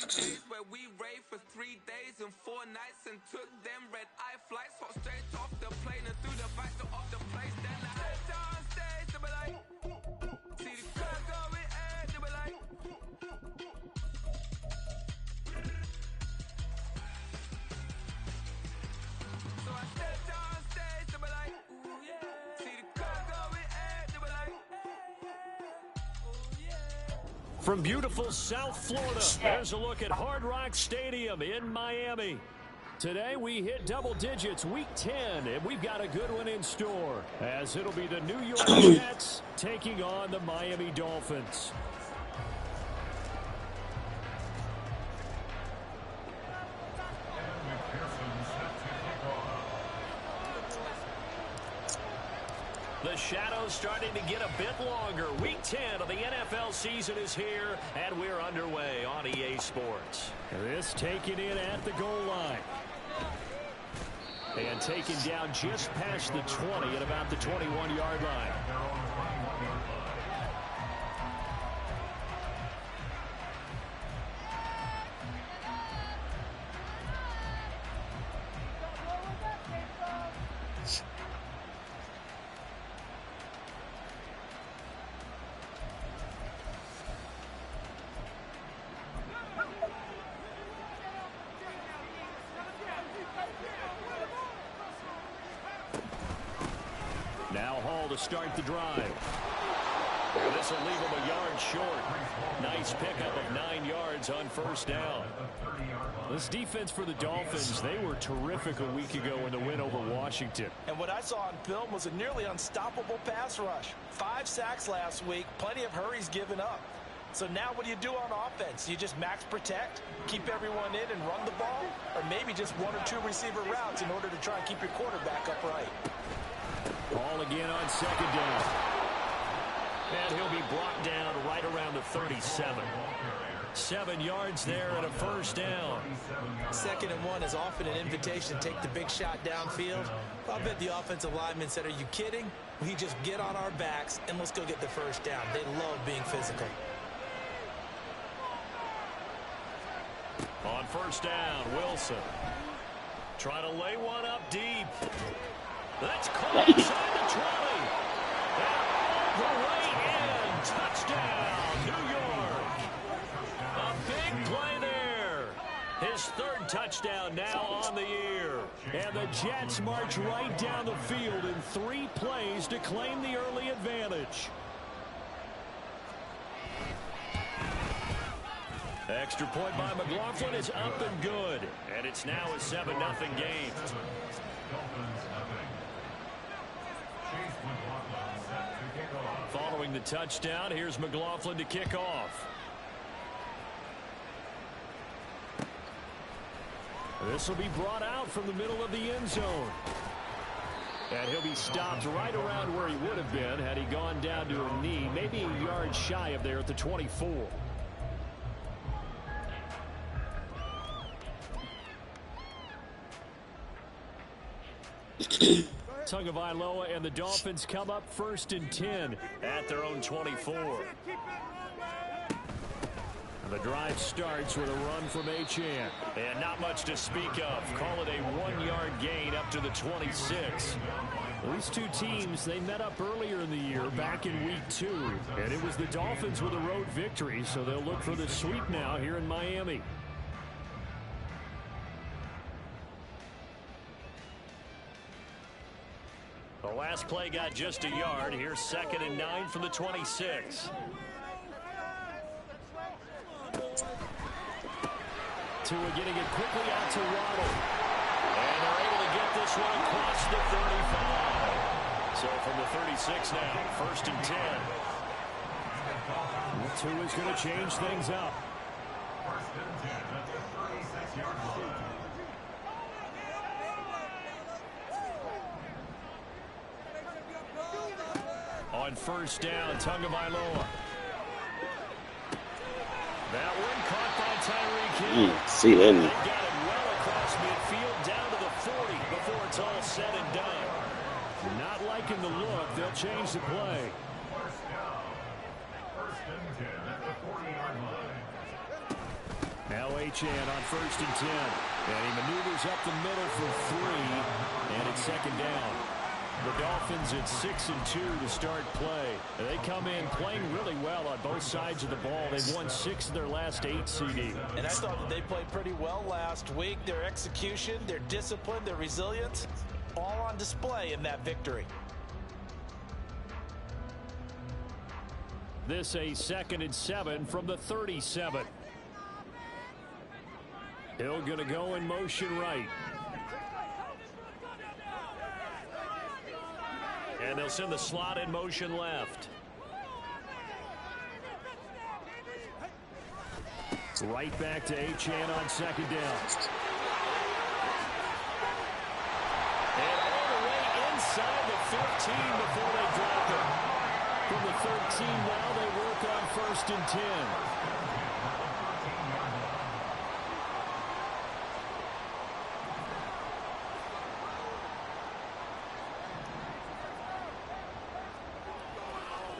days where we raved for 3 days and 4 nights and took them red-eye flights, hot straight off the plane and through the back door of the place. Then I stepped on stage, they were like, see the crowd going air, they were like. So I stepped on stage, they were like, ooh yeah. See the crowd going air, they were like, ooh yeah. From beautiful South Florida, there's a look at Hard Rock Stadium in Miami. Today we hit double digits, week 10, and we've got a good one in store, as it'll be the New York Jets taking on the Miami Dolphins. The shadow's starting to get a bit longer. Week 10 of the NFL season is here, and we're underway on EA Sports. This taken in at the goal line. And taken down just past the 20 at about the 21-yard line. Now Hall to start the drive. This will leave him a yard short. Nice pickup of 9 yards on first down. This defense for the Dolphins, they were terrific a week ago in the win over Washington. And what I saw on film was a nearly unstoppable pass rush. 5 sacks last week, plenty of hurries given up. So now what do you do on offense? You just max protect, keep everyone in and run the ball, or maybe just 1 or 2 receiver routes in order to try and keep your quarterback upright. Ball again on second down. And he'll be brought down right around the 37. 7 yards there and a first down. 2nd and 1 is often an invitation to take the big shot downfield. I bet the offensive lineman said, are you kidding? We just get on our backs and let's go get the first down. They love being physical. On first down, Wilson. Trying to lay one up deep. That's caught inside the 20. And all the way in. Touchdown, New York. A big play there. His 3rd touchdown now on the year. And the Jets march right down the field in 3 plays to claim the early advantage. Extra point by McLaughlin is up and good. And it's now a 7-0 game. Following the touchdown, here's McLaughlin to kick off. This will be brought out from the middle of the end zone. And he'll be stopped right around where he would have been had he gone down to a knee, maybe a yard shy of there at the 24. Tagovailoa and the Dolphins come up 1st and 10 at their own 24. The drive starts with a run from Achane. And not much to speak of. Call it a 1-yard gain up to the 26. These two teams, they met up earlier in the year back in week 2. And it was the Dolphins with a road victory, so they'll look for the sweep now here in Miami. The last play got just a yard. Here's 2nd and 9 from the 26. Tua getting it quickly out to Waddle. And they're able to get this one across the 35. So from the 36 now, 1st and 10. Tua's going to change things up. 1st and 10 at the 36-yard line. On first down, Tagovailoa. That one caught by Tyreek Hill. See him. They got it well across midfield down to the 40 before it's all said and done. Not liking the look. They'll change the play. First down. 1st and 10 at the 40-yard line. Now Achane on 1st and 10. And he maneuvers up the middle for 3, and it's 2nd down. The Dolphins at 6 and 2 to start play. They come in playing really well on both sides of the ball. They've won 6 of their last 8, CD. And I thought that they played pretty well last week. Their execution, their discipline, their resilience, all on display in that victory. This a 2nd and 7 from the 37. Hill going to go in motion right. And they'll send the slot in motion left. Right back to Achane on 2nd down. And all the way inside the 15 before they drop it. From the 13 now they work on 1st and 10.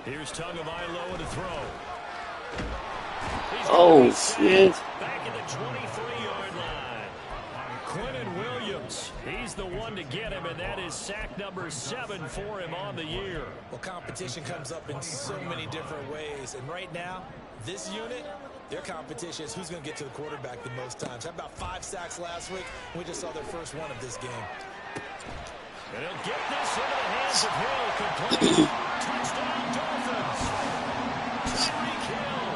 Here's Tagovailoa to throw. Oh, shit. Back at the 23-yard line. Quentin Williams, he's the one to get him, and that is sack number 7 for him on the year. Well, competition comes up in so many different ways. And right now, this unit, their competition is who's going to get to the quarterback the most times. How about 5 sacks last week? We just saw their first one of this game. And he'll get this into the hands of Hill. Complete. Touchdown, Dolphins. Tyreek Hill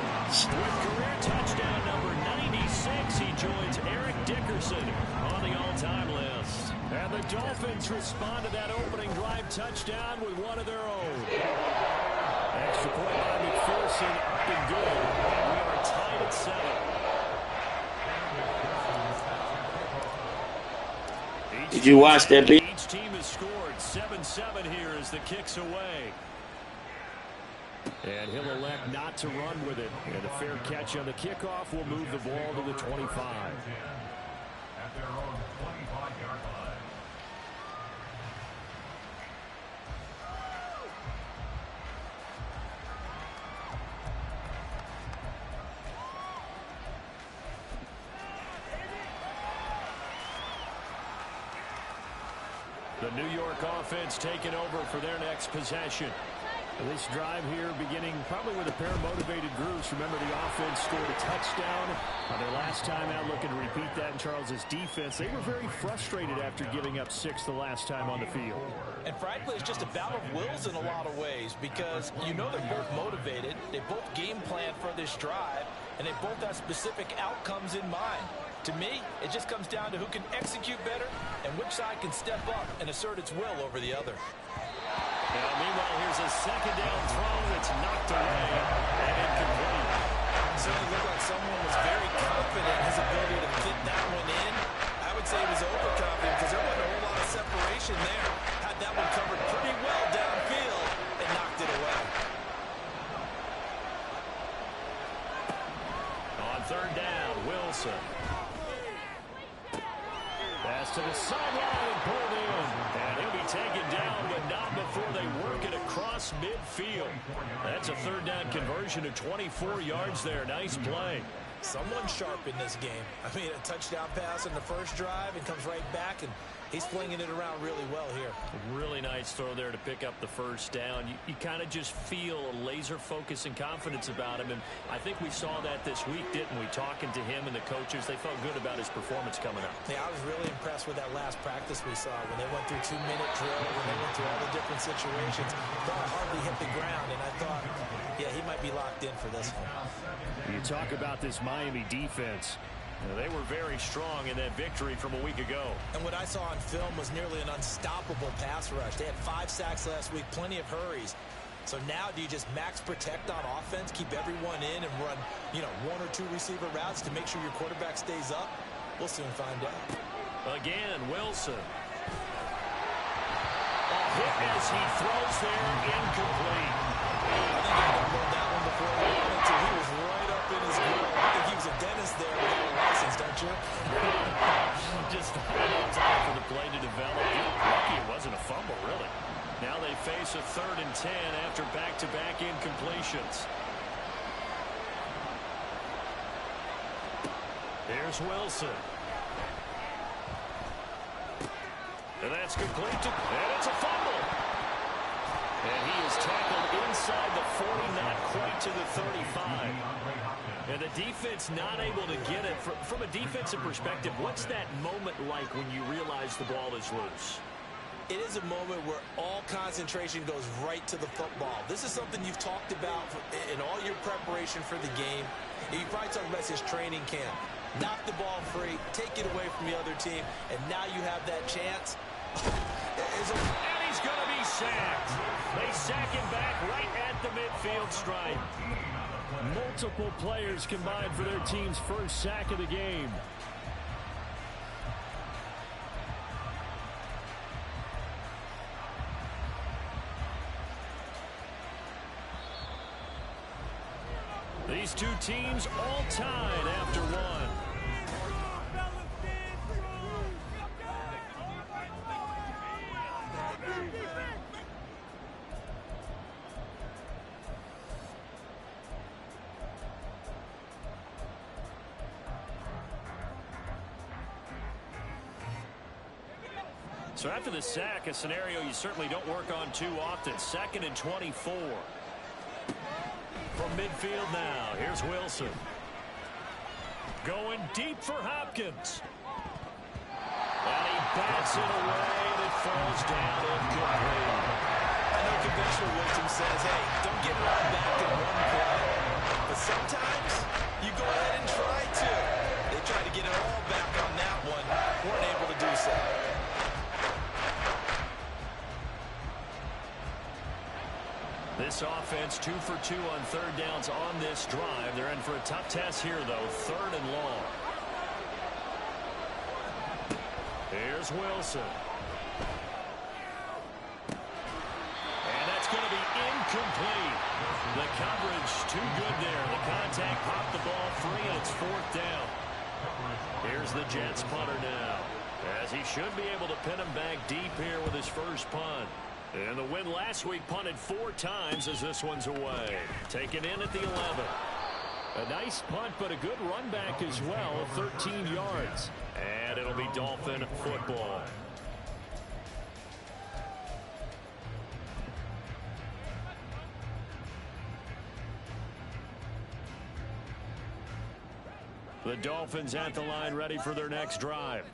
with career touchdown number 96. He joins Eric Dickerson on the all-time list. And the Dolphins respond to that opening drive touchdown with one of their own. Extra point by McPherson, up and good. And we are tied at 7. Did you watch that? Each team has scored 7-7 here as the kick's away. And he'll elect not to run with it. And a fair catch on the kickoff will move the ball to the 25. At their own 25-yard line. The New York offense taking over for their next possession. This drive here beginning probably with a pair of motivated groups. Remember, the offense scored a touchdown on their last time out, looking to repeat that in Charles's defense. They were very frustrated after giving up 6 the last time on the field. And frankly, it's just a battle of wills in a lot of ways because you know they're both motivated. They both game plan for this drive, and they both have specific outcomes in mind. To me, it just comes down to who can execute better and which side can step up and assert its will over the other. Meanwhile, here's a 2nd down throw that's knocked away and incomplete. Certainly looked like someone was very confident in his ability to fit that one in. I would say he was overconfident because there wasn't a whole lot of separation there. Had that one covered pretty well downfield and knocked it away. On 3rd down, Wilson. Pass to the sideline and pulled in. And he'll be taken down, but not before they work it across midfield. That's a 3rd down conversion of 24 yards there. Nice play. Someone sharp in this game. I mean, a touchdown pass in the first drive and comes right back, and he's flinging it around really well here. Really nice throw there to pick up the 1st down. You kind of just feel a laser focus and confidence about him, and I think we saw that this week, didn't we? Talking to him and the coaches, they felt good about his performance coming up. Yeah, I was really impressed with that last practice we saw when they went through 2-minute drill, when they went through all the different situations. Ball hardly hit the ground, and I thought, yeah, he might be locked in for this one. You talk about this Miami defense. They were very strong in that victory from a week ago. And what I saw on film was nearly an unstoppable pass rush. They had 5 sacks last week, plenty of hurries. So now do you just max protect on offense, keep everyone in, and run, 1 or 2 receiver routes to make sure your quarterback stays up? We'll soon find out. Again, Wilson. A hit as he throws there, incomplete. I think he fumbled that one before he wanted to. He was right up in his grill. I think he was a dentist there without a license, don't you? Just enough time for the play to develop. Lucky it wasn't a fumble, really. Now they face a 3rd and 10 after back-to-back incompletions. Here Here's Wilson. And that's complete and it's a fumble. And he is tackled inside the 40, not quite to the 35. And the defense not able to get it. From a defensive perspective, what's that moment like when you realize the ball is loose? It is a moment where all concentration goes right to the football. This is something you've talked about in all your preparation for the game. You probably talked about his training camp. Knock the ball free, take it away from the other team, and now you have that chance. And he's going to be sacked. They sack him back right at the midfield stripe. Multiple players combined for their team's first sack of the game. These two teams all tied after one. So after the sack, a scenario you certainly don't work on too often. 2nd and 24. From midfield now, here's Wilson. Going deep for Hopkins. And he bats it away, and it falls down incomplete. I know conventional wisdom says, hey, don't get it all back in one play. But sometimes you go ahead and try to. They tried to get it all back on that one. Weren't able to do so. This offense 2 for 2 on third downs on this drive. They're in for a tough test here, though. 3rd and long. Here's Wilson. And that's going to be incomplete. The coverage too good there. The contact popped the ball free, and it's 4th down. Here's the Jets punter now, as he should be able to pin him back deep here with his first punt. And the win last week punted 4 times as this one's away. Taken in at the 11. A nice punt, but a good run back as well, 13 yards. And it'll be Dolphin football. The Dolphins at the line, ready for their next drive.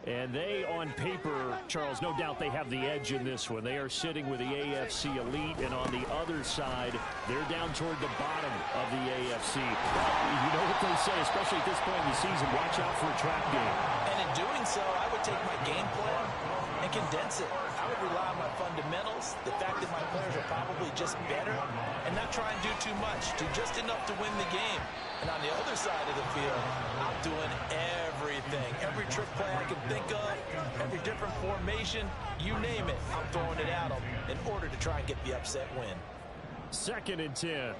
And they, on paper, Charles, no doubt they have the edge in this one. They are sitting with the AFC elite, and on the other side, they're down toward the bottom of the AFC. You know what they say, especially at this point in the season, watch out for a trap game. And in doing so, I would take my game plan and condense it. I would rely on my fundamentals, the fact that my players are probably just better, and not try and do too much, do just enough to win the game. And on the other side of the field, I'm doing everything. Every trick play I can think of, every different formation, you name it, I'm throwing it at them in order to try and get the upset win. 2nd and 10.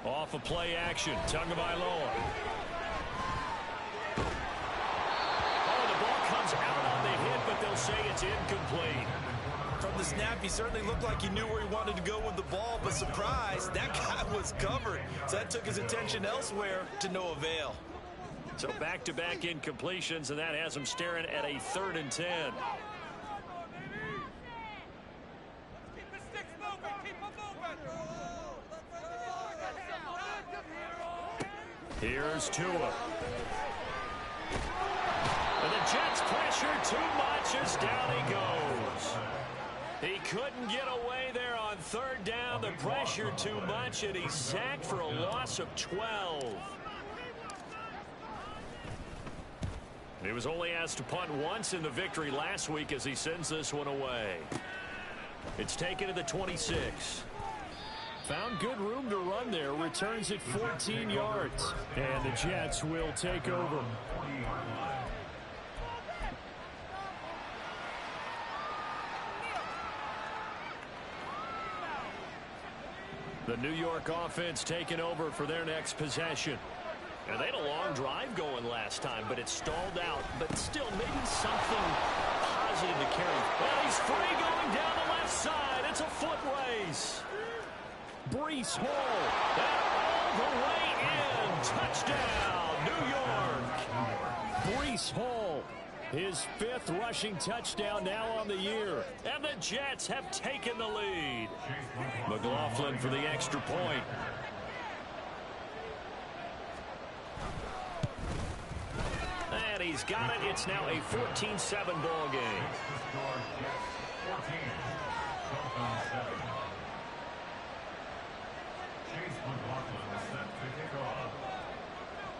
Off of play action, Tagovailoa. Oh, the ball comes out on the hit, but they'll say it's incomplete. From the snap, he certainly looked like he knew where he wanted to go with the ball, but surprise, that guy was covered. So that took his attention elsewhere to no avail. So back-to-back incompletions, and that has him staring at a 3rd and 10. Here's Tua. And the Jets pressure too much as down he goes. He couldn't get away there on 3rd down. The pressure too much, and he's sacked for a loss of 12. He was only asked to punt once in the victory last week as he sends this one away. It's taken to the 26. Found good room to run there. Returns it 14 yards. And the Jets will take over. The New York offense taking over for their next possession. And they had a long drive going last time, but it stalled out. But still, maybe something positive to carry. Well, he's free going down the left side. It's a foot race. Breece Hall. That all the way in. Touchdown, New York. Breece Hall, his 5th rushing touchdown now on the year. And the Jets have taken the lead. McLaughlin for the extra point. And he's got it. It's now a 14-7 ball game.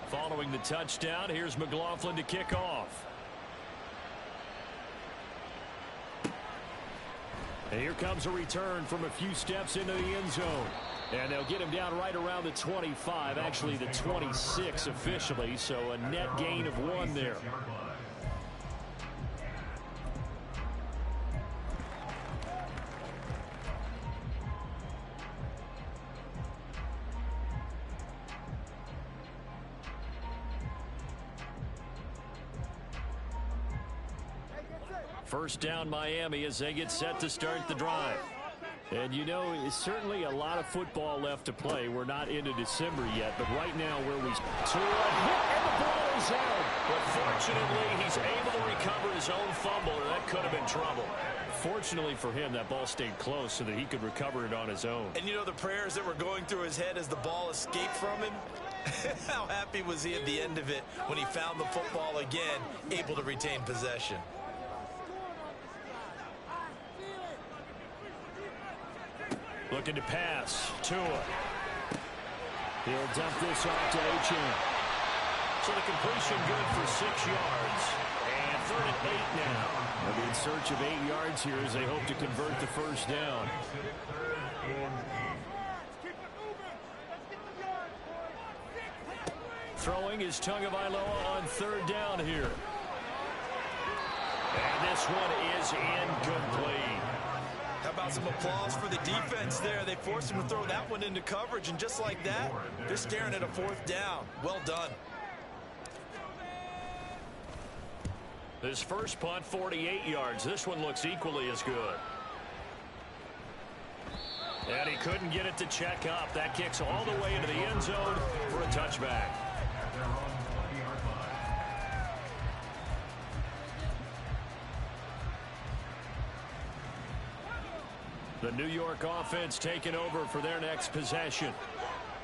Following the touchdown, here's McLaughlin to kick off. And here comes a return from a few steps into the end zone. And they'll get him down right around the 25, actually the 26 officially, so a net gain of 1 there. First down Miami as they get set to start the drive. And you know, it's certainly a lot of football left to play. We're not into December yet, but right now where we... To a hit and the ball is out. But fortunately, he's able to recover his own fumble, or that could have been trouble. Fortunately for him, that ball stayed close so that he could recover it on his own. And you know the prayers that were going through his head as the ball escaped from him? How happy was he at the end of it when he found the football again, able to retain possession? Looking to pass. Tua. He'll dump this off to H.M. So the completion good for 6 yards. And 3rd and 8 now. They'll be in search of 8 yards here as they hope to convert the first down. Throwing is Tagovailoa on 3rd down here. And this one is incomplete. How about some applause for the defense there? They forced him to throw that one into coverage, and just like that, they're staring at a 4th down. Well done. This first punt, 48 yards. This one looks equally as good. And he couldn't get it to check up. That kicks all the way into the end zone for a touchback. The New York offense taking over for their next possession.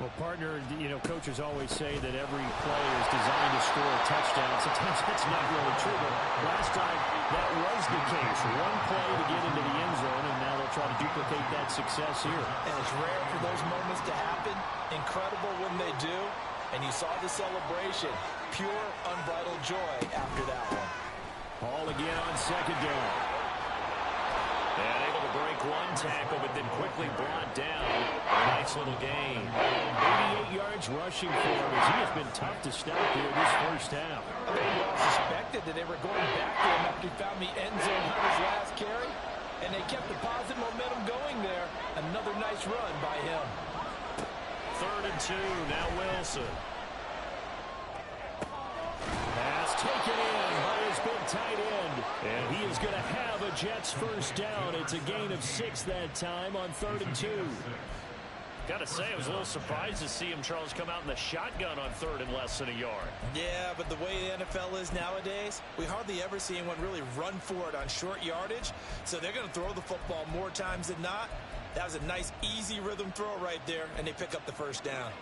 Well, partner, you know, coaches always say that every play is designed to score a touchdown. Sometimes that's not really true, but last time that was the case. One play to get into the end zone, and now they'll try to duplicate that success here. And it's rare for those moments to happen. Incredible when they do. And you saw the celebration. Pure, unbridled joy after that one. Ball again on 2nd down. And able to break one tackle, but then quickly brought down. A nice little gain. 88 yards rushing for him as he has been tough to stop here this first half. They all suspected that they were going back to him after he found the end zone on his last carry. And they kept the positive momentum going there. Another nice run by him. 3rd and 2, now Wilson. Pass taken in by his big tight end. And he is going to have a Jets first down. It's a gain of 6 that time on 3rd and 2. Got to say, I was a little surprised to see him, Charles, come out in the shotgun on 3rd and less than a yard. Yeah, but the way the NFL is nowadays, we hardly ever see anyone really run for it on short yardage. So they're going to throw the football more times than not. That was a nice, easy rhythm throw right there, and they pick up the first down.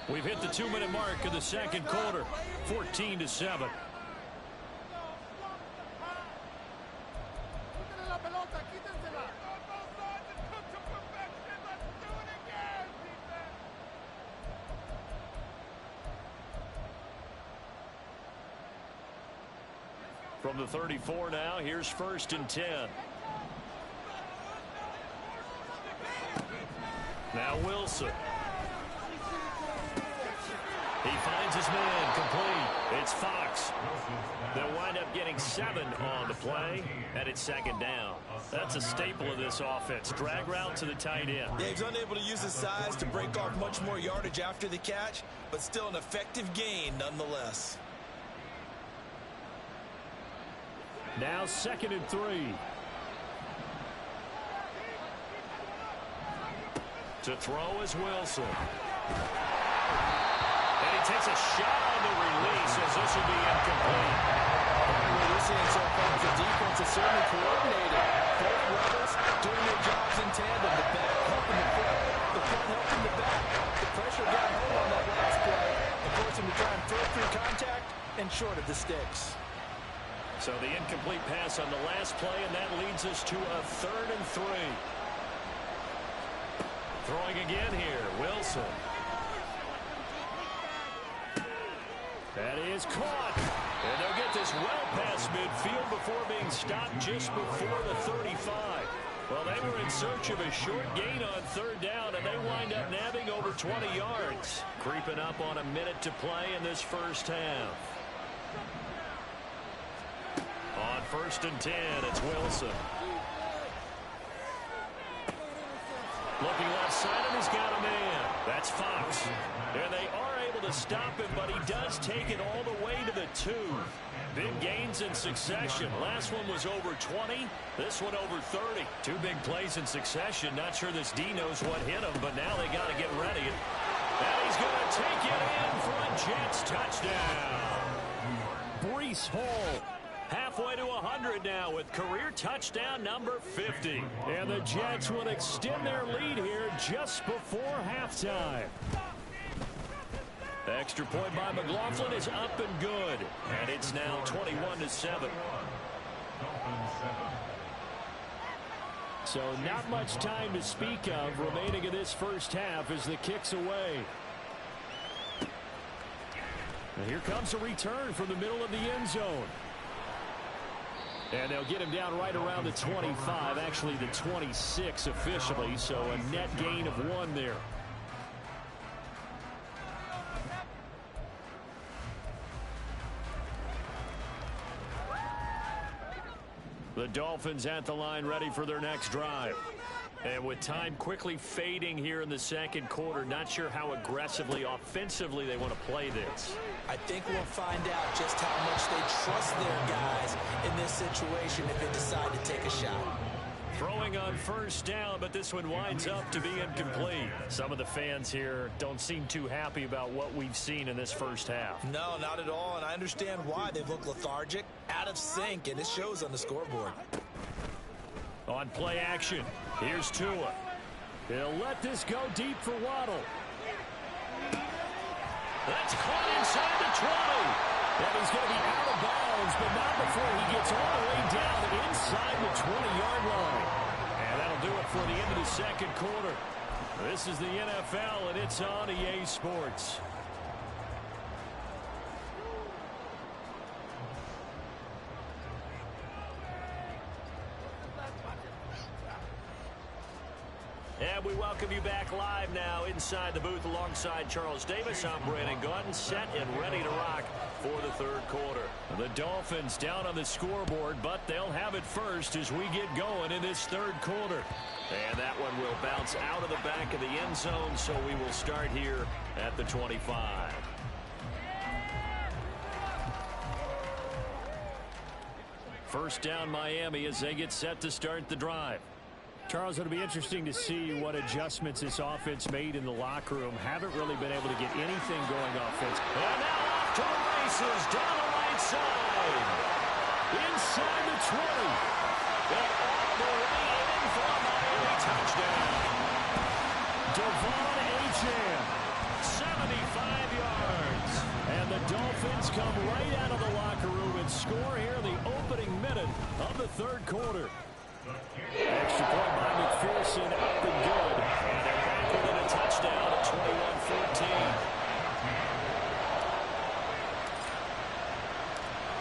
We've hit the 2-minute mark of the second quarter, 14-7. From the 34 now, here's 1st and 10. Now Wilson. He finds his man, complete. It's Fox. They'll wind up getting 7 on the play, and it's 2nd down. That's a staple of this offense. Drag route to the tight end. Yeah, he's unable to use his size to break off much more yardage after the catch, but still an effective gain nonetheless. Now 2nd and 3. To throw is Wilson. And he takes a shot on the release as this will be incomplete. What we're seeing so far is the defense is certainly coordinated. Both brothers doing their jobs in tandem. The back helping the front helping the back. The pressure got home on that last play and forced him to try and throw through contact and short of the sticks. So the incomplete pass on the last play, and that leads us to a 3rd and 3. Throwing again here, Wilson. That is caught. And they'll get this well past midfield before being stopped just before the 35. Well, they were in search of a short gain on 3rd down, and they wind up nabbing over 20 yards. Creeping up on a minute to play in this first half. On 1st and 10, it's Wilson. Looking left side, and he's got a man. That's Fox. And they are able to stop him, but he does take it all the way to the 2. Big gains in succession. Last one was over 20. This one over 30. 2 big plays in succession. Not sure this D knows what hit him, but now they got to get ready. And he's going to take it in for a Jets touchdown. Breece Hall. Halfway to 100 now with career touchdown number 50. And the Jets will extend their lead here just before halftime. The extra point by McLaughlin is up and good. And it's now 21-7. So not much time to speak of remaining in this first half as the kick's away. And here comes a return from the middle of the end zone. And they'll get him down right around the 25, actually the 26 officially, so a net gain of 1 there. The Dolphins at the line ready for their next drive. And with time quickly fading here in the 2nd quarter, not sure how aggressively, offensively they want to play this. I think we'll find out just how much they trust their guys in this situation if they decide to take a shot. Throwing on 1st down, but this one winds up to be incomplete. Some of the fans here don't seem too happy about what we've seen in this first half. No, not at all, and I understand why. They look lethargic, out of sync, and it shows on the scoreboard. On play action, here's Tua. He'll let this go deep for Waddle. That's caught inside the 20. And he's going to be out of bounds, but not before he gets all the way down inside the 20-yard line. And that'll do it for the end of the 2nd quarter. This is the NFL, and it's on EA Sports. And we welcome you back live now inside the booth alongside Charles Davis. I'm Brandon Gordon, set and ready to rock for the 3rd quarter. The Dolphins down on the scoreboard, but they'll have it first as we get going in this 3rd quarter. And that one will bounce out of the back of the end zone, so we will start here at the 25. First down Miami as they get set to start the drive. Charles, it'll be interesting to see what adjustments this offense made in the locker room. Haven't really been able to get anything going offense. And now off to the races, down the right side. Inside the 20. And all the way in for a Miami touchdown. Devon Achane, 75 yards. And the Dolphins come right out of the locker room and score here in the opening minute of the 3rd quarter. Extra point by McPherson, up and good. And they're back within a touchdown at 21-14.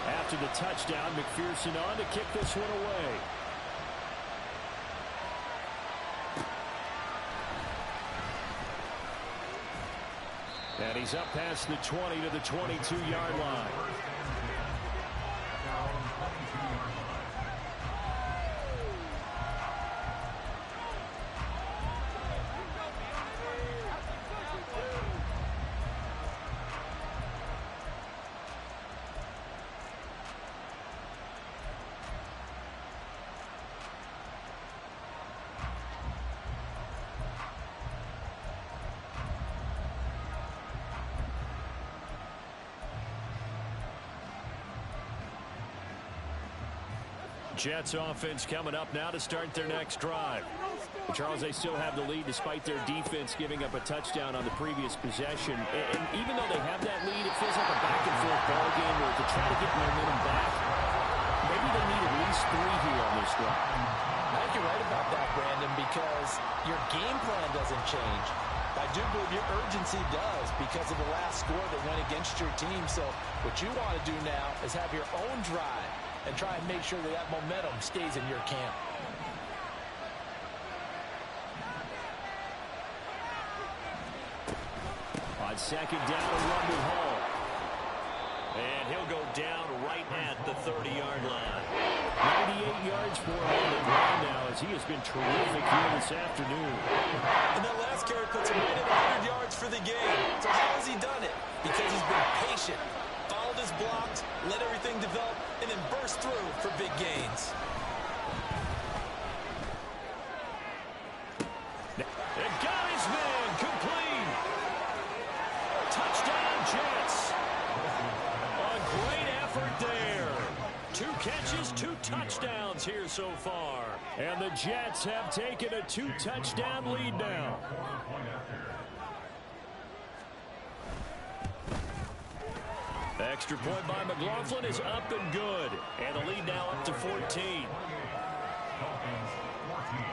After the touchdown, McPherson on to kick this one away. And he's up past the 20 to the 22-yard line. Jets offense coming up now to start their next drive. Charles, they still have the lead despite their defense giving up a touchdown on the previous possession. And even though they have that lead, it feels like a back-and-forth ball game where to try to get momentum back, maybe they need at least 3 here on this drive. I think you're right about that, Brandon, because your game plan doesn't change. I do believe your urgency does because of the last score that went against your team. So what you want to do now is have your own drive and try and make sure that that momentum stays in your camp. On second down, a run with Hall. And he'll go down right at the 30-yard line. 98 yards for him on the ground now as he has been terrific here this afternoon. And that last carry puts him right at 100 yards for the game. So how has he done it? Because he's been patient, followed his blocks, let everything develop, and then burst through for big gains. And got his man complete. Touchdown, Jets. A great effort there. 2 catches, 2 touchdowns here so far. And the Jets have taken a 2-touchdown lead now. Extra point by McLaughlin is up and good. And the lead now up to 14. Dolphins 14.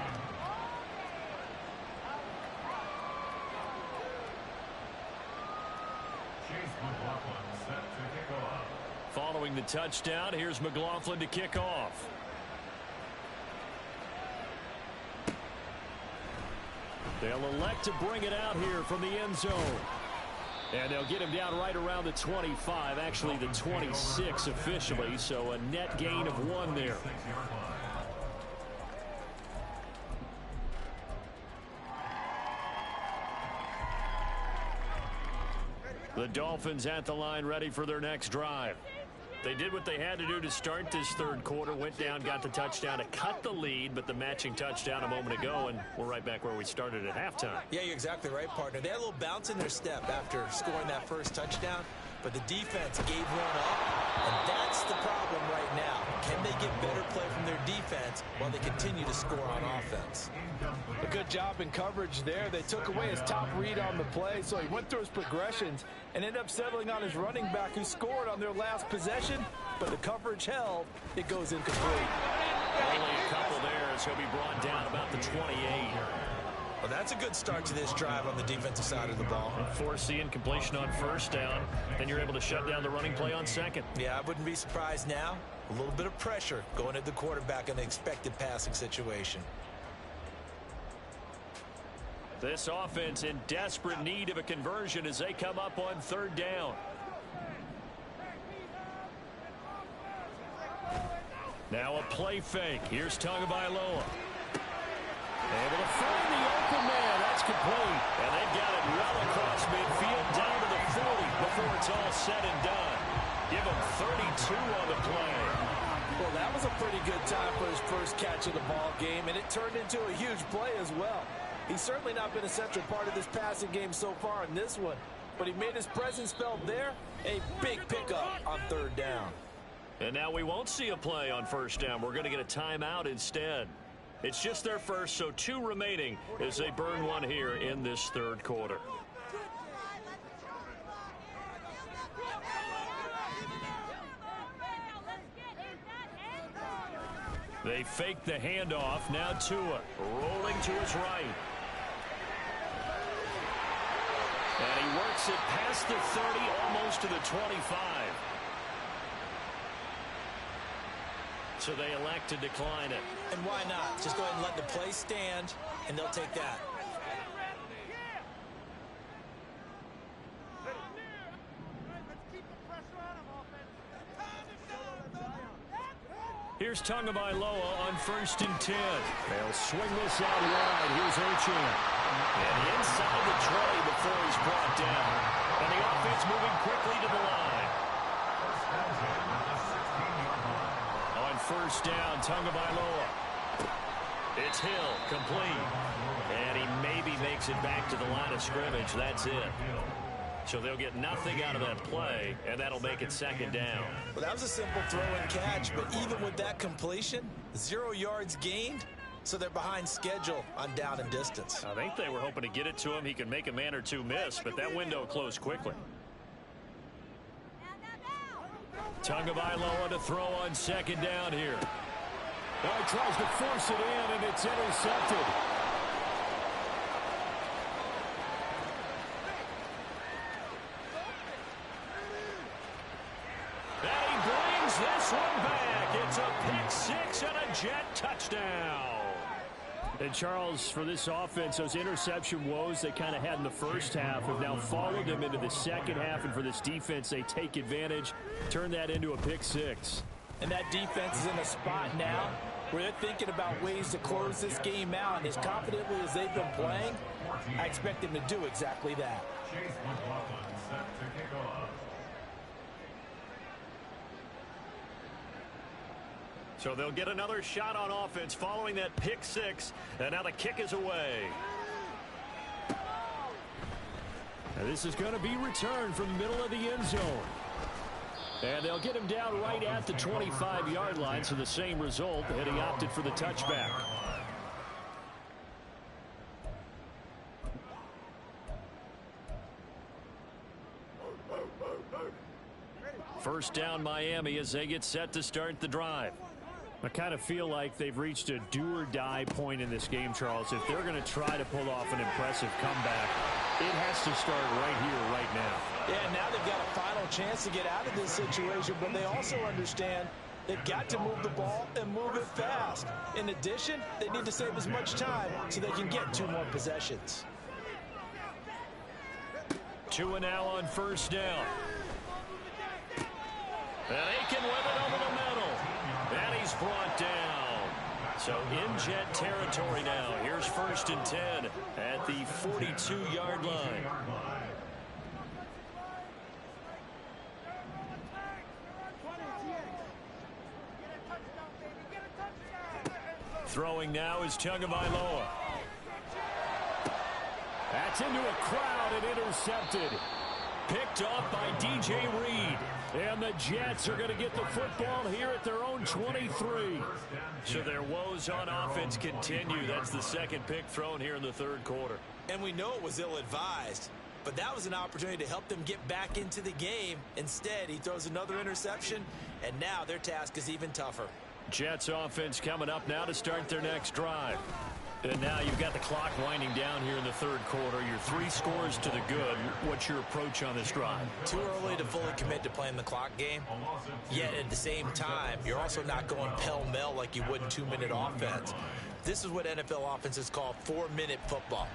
Following the touchdown, here's McLaughlin to kick off. They'll elect to bring it out here from the end zone. And they'll get him down right around the 25, actually the 26 officially, so a net gain of 1 there. The Dolphins at the line ready for their next drive. They did what they had to do to start this third quarter, went down, got the touchdown to cut the lead, but the matching touchdown a moment ago, and we're right back where we started at halftime. Yeah, you're exactly right, partner. They had a little bounce in their step after scoring that first touchdown, but the defense gave one up, and that's the problem right now. Can they get better play from their defense while they continue to score on offense? A good job in coverage there. They took away his top read on the play, so he went through his progressions and ended up settling on his running back who scored on their last possession, but the coverage held. It goes incomplete. Only a couple there as he'll be brought down about the 28. Well, that's a good start to this drive on the defensive side of the ball. Force the incompletion on first down, then you're able to shut down the running play on second. Yeah, I wouldn't be surprised now. A little bit of pressure going at the quarterback in an expected passing situation. This offense in desperate need of a conversion as they come up on third down. Now a play fake. Here's Tagovailoa. Able to find the open man. That's complete. And they've got it well across midfield down to the 40 before it's all said and done. Give him 32 on the play. Well, that was a pretty good time for his first catch of the ball game, and it turned into a huge play as well. He's certainly not been a central part of this passing game so far in this one, but he made his presence felt there. A big pickup on third down. And now we won't see a play on first down. We're going to get a timeout instead. It's just their first, so 2 remaining as they burn 1 here in this third quarter. They fake the handoff. Now Tua rolling to his right. And he works it past the 30, almost to the 25. So they elect to decline it. And why not? Just go ahead and let the play stand, and they'll take that. Here's Tagovailoa on 1st and 10. They'll swing this out wide. Here's Ochan. And inside the 20 before he's brought down. And the offense moving quickly to the line. On 1st down, Tagovailoa. It's Hill, complete. And he maybe makes it back to the line of scrimmage. That's it. So they'll get nothing out of that play, and that'll make it second down. Well, that was a simple throw and catch, but even with that completion, 0 yards gained, so they're behind schedule on down and distance. I think they were hoping to get it to him. He could make a man or two miss, but that window closed quickly. Tagovailoa to throw on second down here. Now he tries to force it in, and it's intercepted. And he brings this one back. It's a pick six and a Jet touchdown. And Charles, for this offense, those interception woes they kind of had in the first half have now followed them into the second half. And for this defense, they take advantage, turn that into a pick six. And that defense is in a spot now where they're thinking about ways to close this game out. And as confidently as they've been playing, I expect them to do exactly that. Chase McLaughlin set to kick off. So they'll get another shot on offense following that pick six. And now the kick is away. And this is going to be returned from the middle of the end zone. And they'll get him down right at the 25-yard line, so the same result, and he opted for the touchback. First down Miami as they get set to start the drive. I kind of feel like they've reached a do-or-die point in this game, Charles. If they're going to try to pull off an impressive comeback, it has to start right here, right now. Yeah, now they've got a final chance to get out of this situation, but they also understand they've got to move the ball and move it fast. In addition, they need to save as much time so they can get 2 more possessions. 2 and now on first down. And Aiken with it over the middle. And he's brought down. So in Jet territory now. Here's first and 10 at the 42-yard line. Throwing now is Tagovailoa. That's into a crowd and intercepted. Picked off by DJ Reed. And the Jets are going to get the football here at their own 23. So their woes on offense continue. That's the second pick thrown here in the third quarter. And we know it was ill-advised, but that was an opportunity to help them get back into the game. Instead, he throws another interception, and now their task is even tougher. Jets offense coming up now to start their next drive. And now you've got the clock winding down here in the third quarter. You're 3 scores to the good. What's your approach on this drive? Too early to fully commit to playing the clock game. Yet at the same time, you're also not going pell-mell like you would in 2-minute offense. This is what NFL offenses call 4-minute football.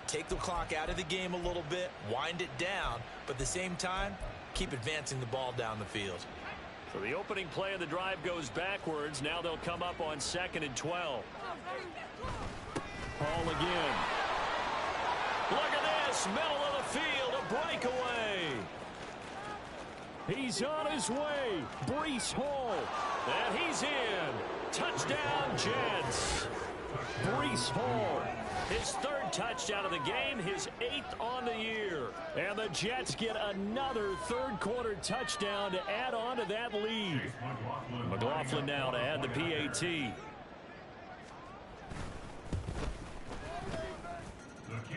Take the clock out of the game a little bit, wind it down, but at the same time, keep advancing the ball down the field. So the opening play of the drive goes backwards. Now they'll come up on 2nd and 12. Hall again. Look at this, middle of the field, a breakaway. He's on his way. Breece Hall. And he's in. Touchdown, Jets. Breece Hall. His 3rd touchdown of the game, his 8th on the year. And the Jets get another third-quarter touchdown to add on to that lead. McLaughlin now to add the PAT.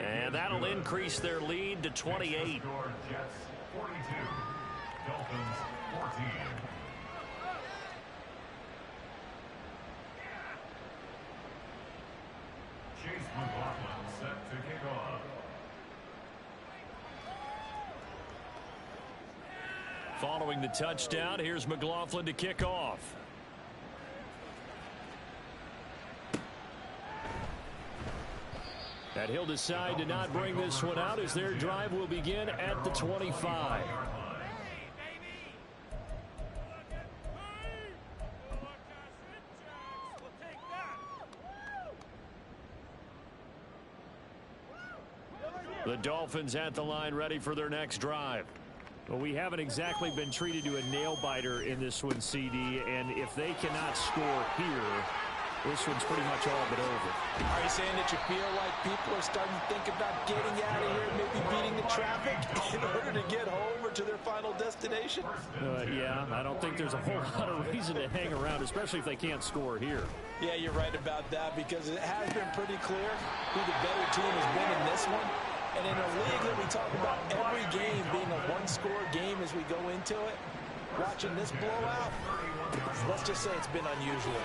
And that'll increase their lead to 28. Jets 42. Dolphins 14. Chase McLaughlin set to kick off. Following the touchdown, here's McLaughlin to kick off. And he'll decide to not bring this one out as their drive will begin at the 25. The Dolphins at the line ready for their next drive. Well, we haven't exactly been treated to a nail-biter in this one, CD, and if they cannot score here, this one's pretty much all but over. Are you saying that you feel like people are starting to think about getting out of here, maybe beating the traffic in order to get home or to their final destination? Yeah, I don't think there's a whole lot of reason to hang around, especially if they can't score here. Yeah, you're right about that, because it has been pretty clear who the better team has been in this one. And in a league that we talk about every game being a one-score game as we go into it, watching this blowout, let's just say it's been unusual.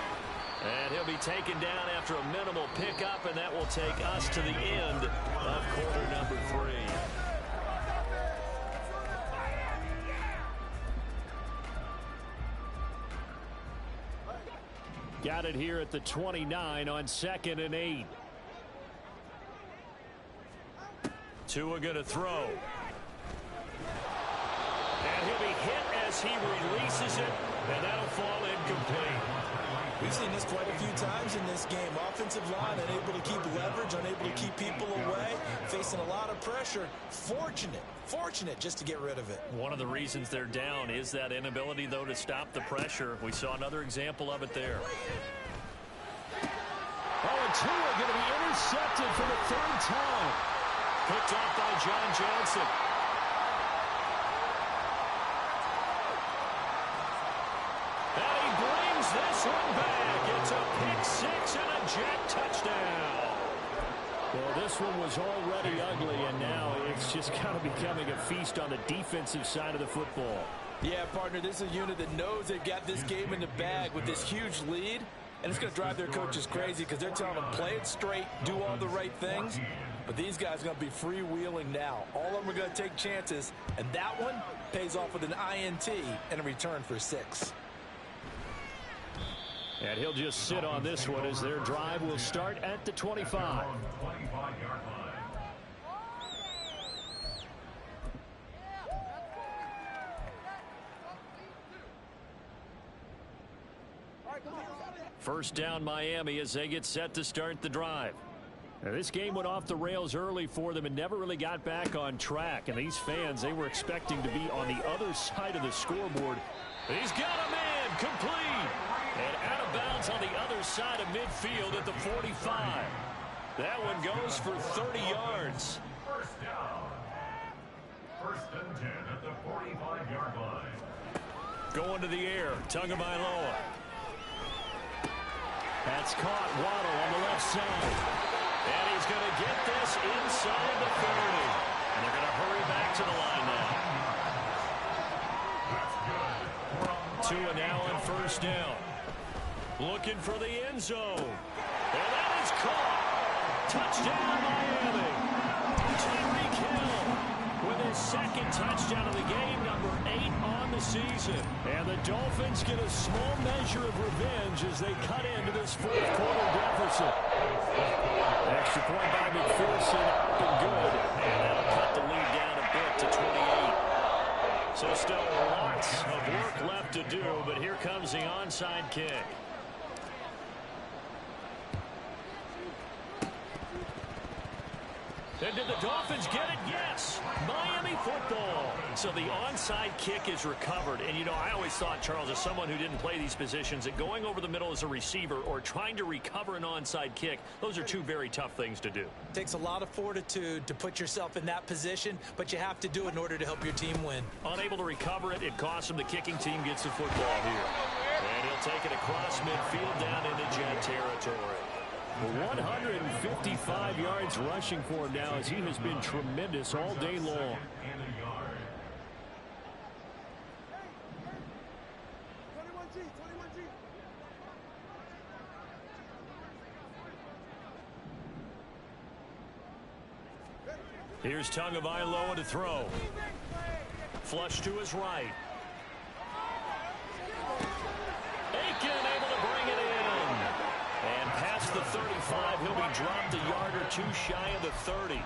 And he'll be taken down after a minimal pickup, and that will take us to the end of quarter number 3. Got it here at the 29 on 2nd and 8. Tua going to throw. And he'll be hit as he releases it, and that'll fall incomplete. We've seen this quite a few times in this game. Offensive line unable to keep leverage, unable to keep people away, facing a lot of pressure. Fortunate just to get rid of it. One of the reasons they're down is that inability, though, to stop the pressure. We saw another example of it there. Oh, and Tua going to be intercepted for the 3rd time. Picked off by John Johnson. And he brings this one back. It's a pick-6 and a jet touchdown. Well, this one was already ugly, and now it's just kind of becoming a feast on the defensive side of the football. Yeah, partner, this is a unit that knows they've got this game in the bag with this huge lead, and it's going to drive their coaches crazy because they're telling them, play it straight, do all the right things. But these guys are going to be freewheeling now. All of them are going to take chances, and that one pays off with an INT and a return for 6. And he'll just sit on this one as their drive will start at the 25. First down Miami as they get set to start the drive. Now, this game went off the rails early for them and never really got back on track. And these fans, they were expecting to be on the other side of the scoreboard. He's got a man complete. And out of bounds on the other side of midfield at the 45. That one goes for 30 yards. First down. 1st and 10 at the 45-yard line. Going to the air, Tagovailoa. That's caught. Waddle on the left side. And he's going to get this inside the 30. And they're going to hurry back to the line now. Tua now on 1st down. Looking for the end zone. And that is caught. Touchdown, Miami. Tyreek Hill with his 2nd touchdown of the game, number 8 on the season. And the Dolphins get a small measure of revenge as they cut into this 4th quarter deficit. Extra point by McPherson, up and good. And that'll cut the lead down a bit to 28. So still lots of work left to do, but here comes the onside kick. And did the Dolphins get it? Yes. Miami football. So the onside kick is recovered. And, you know, I always thought, Charles, as someone who didn't play these positions, that going over the middle as a receiver or trying to recover an onside kick, those are two very tough things to do. It takes a lot of fortitude to put yourself in that position, but you have to do it in order to help your team win. Unable to recover it, it costs him. The kicking team gets the football here. And he'll take it across midfield down into Jet territory. 155 yards rushing for him now as he has been tremendous all day long. Here's Tagovailoa to throw. Flush to his right. Aiken able to bring it in. And past the 35, he'll be dropped a yard or two shy of the 30.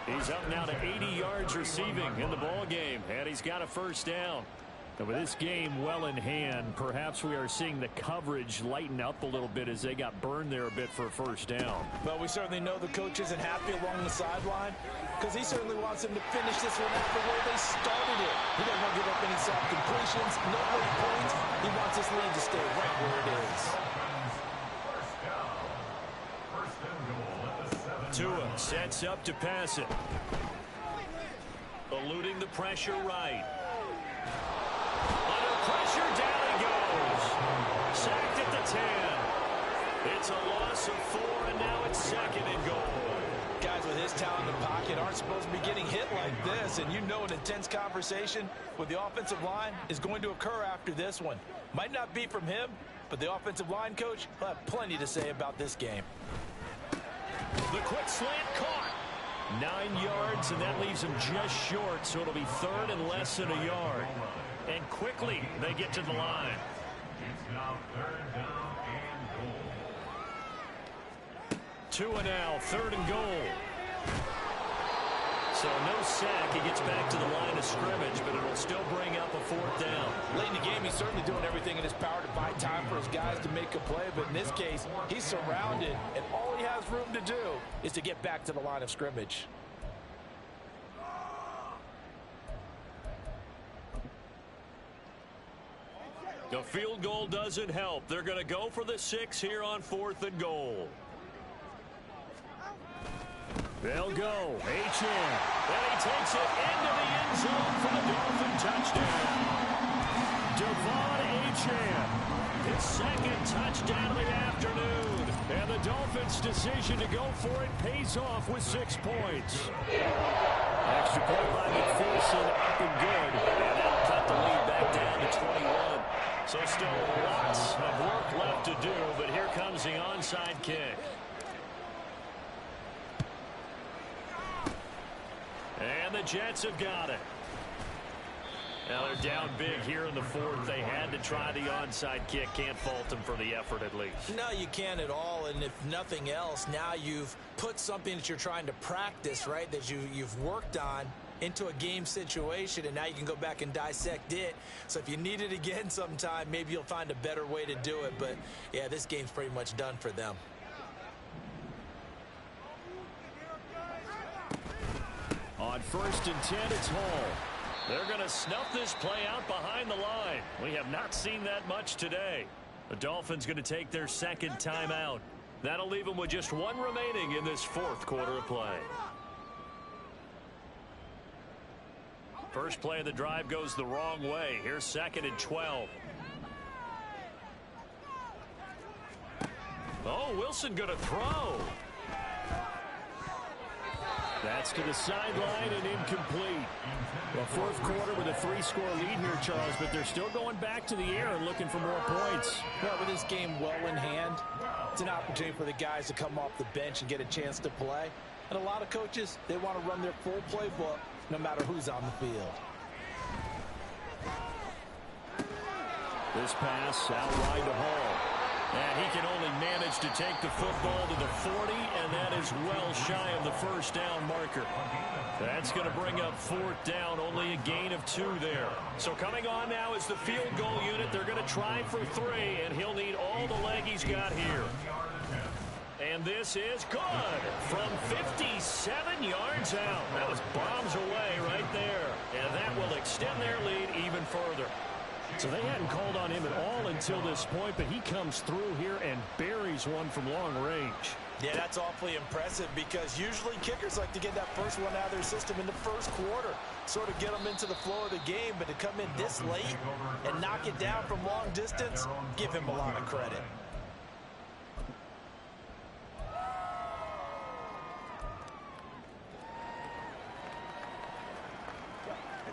He's up now to 80 yards receiving in the ball game, and he's got a 1st down. And with this game well in hand, perhaps we are seeing the coverage lighten up a little bit as they got burned there a bit for a 1st down. Well, we certainly know the coach isn't happy along the sideline because he certainly wants them to finish this one out the way they started it. He doesn't want to give up any soft completions, no late points. He wants this lead to stay right where it is. Tua sets up to pass it. Eluding the pressure right. Under pressure, down he goes. Sacked at the 10. It's a loss of 4, and now it's 2nd and goal. Guys with his talent in the pocket aren't supposed to be getting hit like this, and you know an intense conversation with the offensive line is going to occur after this one. Might not be from him, but the offensive line coach will have plenty to say about this game. The quick slant caught. 9 yards, and that leaves him just short, so it'll be 3rd and less than a yard. And quickly, they get to the line. It's now 3rd down and goal. Tua now, 3rd and goal. So no sack. He gets back to the line of scrimmage, but it'll still bring up a 4th down. Late in the game, he's certainly doing everything in his power to buy time for his guys to make a play, but in this case, he's surrounded, and all he has room to do is to get back to the line of scrimmage. The field goal doesn't help. They're going to go for the 6 here on 4th and goal. They'll go. Achane. And he takes it into the end zone for the Dolphin touchdown. Devon Achane. His 2nd touchdown of the afternoon. And the Dolphins' decision to go for it pays off with 6 points. Extra point by McPherson up and good. And that'll cut the lead back down to 21. So still lots of work left to do, but here comes the onside kick. And the Jets have got it. Now they're down big here in the 4th. They had to try the onside kick. Can't fault them for the effort at least. No, you can't at all. And if nothing else, now you've put something that you're trying to practice, right, that you've worked on into a game situation, and now you can go back and dissect it. So if you need it again sometime, maybe you'll find a better way to do it. But, yeah, this game's pretty much done for them. On 1st and 10, it's Hall. They're going to snuff this play out behind the line. We have not seen that much today. The Dolphins going to take their 2nd timeout. That'll leave them with just 1 remaining in this 4th quarter of play. First play of the drive goes the wrong way. Here's 2nd and 12. Oh, Wilson going to throw. That's to the sideline and incomplete. Well, 4th quarter with a 3-score lead here, Charles, but they're still going back to the air and looking for more points. Well, with this game well in hand, it's an opportunity for the guys to come off the bench and get a chance to play. And a lot of coaches, they want to run their full playbook no matter who's on the field. This pass out wide to Hall. And he can only manage to take the football to the 40, and that is well shy of the 1st down marker. That's going to bring up 4th down, only a gain of 2 there. So coming on now is the field goal unit. They're going to try for 3, and he'll need all the leg he's got here. And this is good from 57 yards out. That was bombs away right there. And that will extend their lead even further. So they hadn't called on him at all until this point, but he comes through here and buries one from long range. Yeah, that's awfully impressive because usually kickers like to get that first one out of their system in the 1st quarter, sort of get them into the flow of the game, but to come in this late and knock it down from long distance, give him a lot of credit.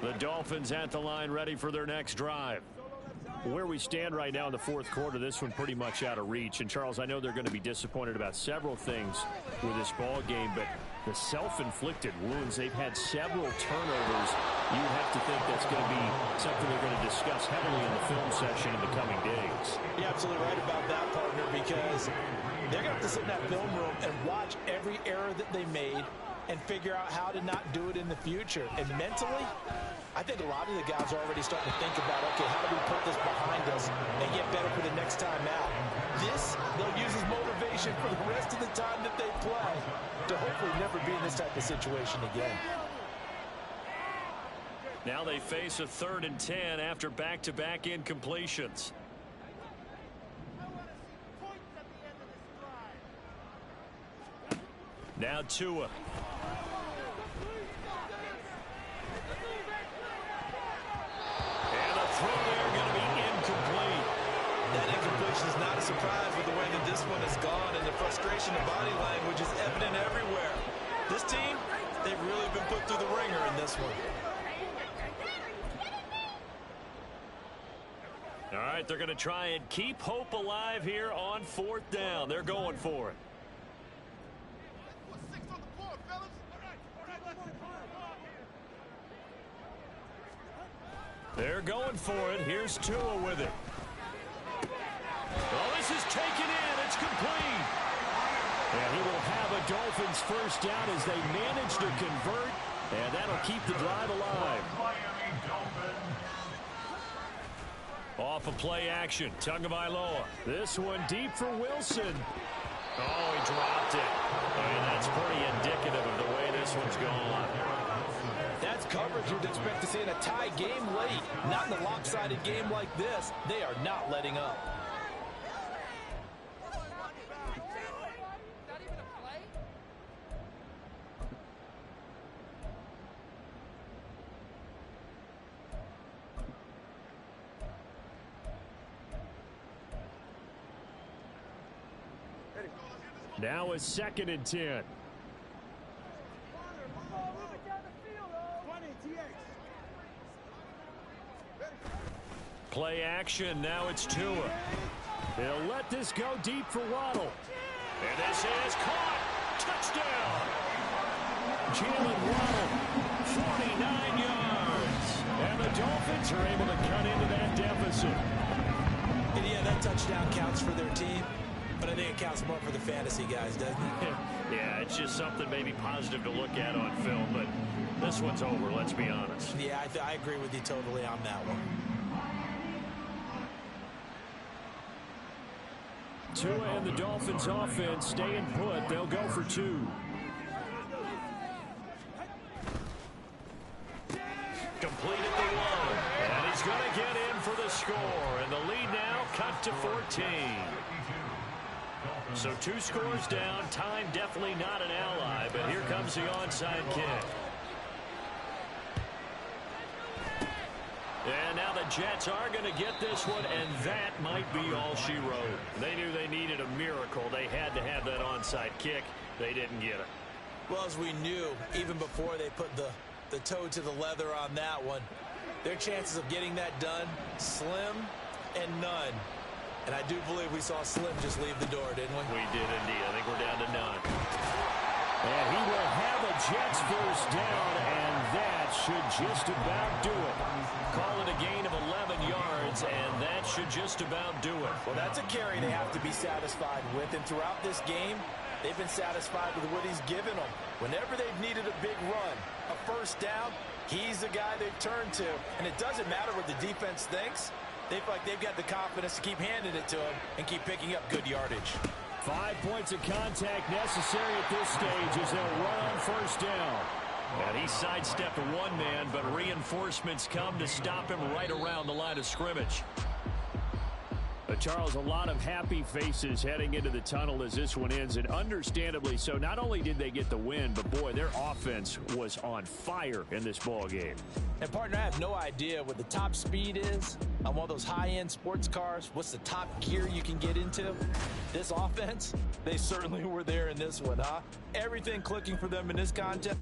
The Dolphins at the line ready for their next drive. Where we stand right now in the 4th quarter, this one pretty much out of reach. And, Charles, I know they're going to be disappointed about several things with this ball game, but the self-inflicted wounds, they've had several turnovers. You have to think that's going to be something they're going to discuss heavily in the film session in the coming days. You're absolutely right about that, partner, because they're going to have to sit in that film room and watch every error that they made and figure out how to not do it in the future. And mentally, I think a lot of the guys are already starting to think about, okay, how do we put this behind us and get better for the next time out? This, they'll use as motivation for the rest of the time that they play to hopefully never be in this type of situation again. Now they face a 3rd and 10 after back-to-back incompletions. Now Tua. And a throw there going to be incomplete. That incompletion is not a surprise with the way that this one has gone, and the frustration of body language is evident everywhere. This team, they've really been put through the ringer in this one. All right, they're going to try and keep hope alive here on 4th down. They're going for it. They're going for it. Here's Tua with it. Well, this is taken in. It's complete. And he will have a Dolphins first down as they manage to convert, and that'll keep the drive alive. Off of play action, Tagovailoa. This one deep for Wilson. Oh, he dropped it. I mean, that's pretty indicative of the way this one's gone. That's coverage you'd expect to see in a tie game late. Not in a lopsided game like this. They are not letting up. Now is 2nd and 10. Play action. Now it's Tua. They'll let this go deep for Waddle. And this is caught. Touchdown. Jalen Waddle, 49 yards. And the Dolphins are able to cut into that deficit. And yeah, that touchdown counts for their team. But I think it counts more for the fantasy guys, doesn't it? Yeah, it's just something maybe positive to look at on film, but this one's over, let's be honest. Yeah, I agree with you totally on that one. Tua and the Dolphins offense staying put. They'll go for 2. Completed the 1. And he's going to get in for the score. And the lead now cut to 14. So 2 scores down. Time definitely not an ally, but here comes the onside kick. And now the Jets are going to get this one, and that might be all she wrote. They knew they needed a miracle. They had to have that onside kick. They didn't get it. Well, as we knew, even before they put the toe to the leather on that one, their chances of getting that done, slim and none. And I do believe we saw Slim just leave the door, didn't we? We did indeed. I think we're down to none. And he will have a Jets first down, and that should just about do it. Call it a gain of 11 yards, and that should just about do it. Well, that's a carry they have to be satisfied with, and throughout this game, they've been satisfied with what he's given them. Whenever they've needed a big run, a first down, he's the guy they've turned to. And it doesn't matter what the defense thinks. They feel like they've got the confidence to keep handing it to him and keep picking up good yardage. 5 points of contact necessary at this stage as they'll run on first down. And he sidestepped one man, but reinforcements come to stop him right around the line of scrimmage. Charles, a lot of happy faces heading into the tunnel as this one ends, and understandably so. Not only did they get the win, but boy, their offense was on fire in this ball game. And partner, I have no idea what the top speed is on one of those high-end sports cars. What's the top gear you can get into? This offense, they certainly were there in this one, huh? Everything clicking for them in this contest.